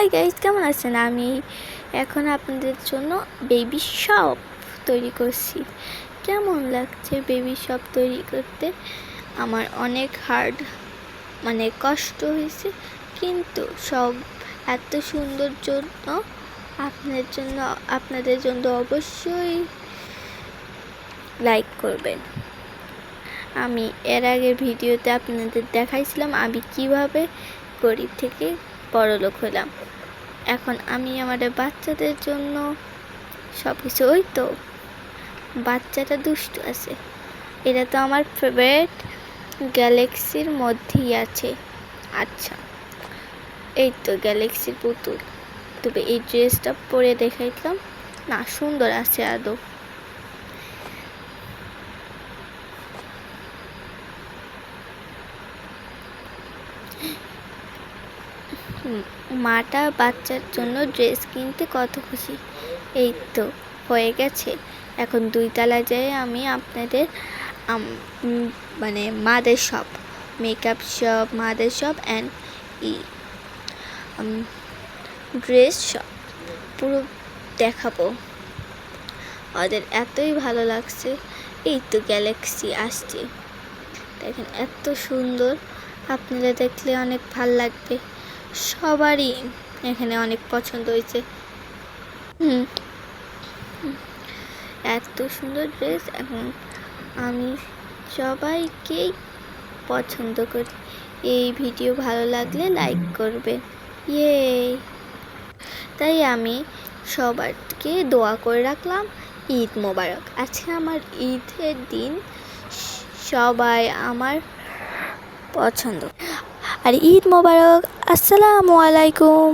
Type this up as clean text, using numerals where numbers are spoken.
Hi guys, কেমন আছেন? আমি এখন আপনাদের জন্য বেবি শপ তৈরি করছি। কেমন লাগছে বেবি শপ তৈরি করতে? আমার অনেক হার্ড কষ্ট হয়েছে, কিন্তু সব এত সুন্দর জন্য আপনাদের জন্য অবশ্যই লাইক করবেন। আমি এর আগের ভিডিওতে আপনাদের দেখাইছিলাম আমি কিভাবে গরিব থেকে বড়লোক হলাম। এখন আমি আমাদের বাচ্চাদের জন্য সব কিছু, ওই তো বাচ্চাটা দুষ্টু আছে, এটা তো আমার ফেভারিট গ্যালাক্সির মধ্যেই আছে। আচ্ছা, এই তো গ্যালাক্সির পুতুল। তবে এই ড্রেসটা পরে দেখাইতাম না, সুন্দর আছে আদৌ। মাটা বাচ্চার জন্য ড্রেস কিনতে কত খুশি। এই তো হয়ে গেছে। এখন 2 তলায় যেয়ে আমি আপনাদের মাদের শপ, মেকআপ শপ, মাদের শপ অ্যান্ড ড্রেস শপ পুরো দেখাবো। ওদের এতই ভালো লাগছে। এই তো গ্যালাক্সি আসছে, দেখেন এত সুন্দর। আপনারা দেখলে অনেক ভাল লাগবে, সবারই এখানে অনেক পছন্দ হয়েছে। এত সুন্দর ড্রেস এখন আমি সবাইকেই পছন্দ করি। এই ভিডিও ভালো লাগলে লাইক করবে, ইয়ে। তাই আমি সবাইকে দোয়া করে রাখলাম, ঈদ মোবারক। আজকে আমার ঈদের দিন, সবাই আমার পছন্দ। আর ঈদ মোবারক, আসসালামু আলাইকুম।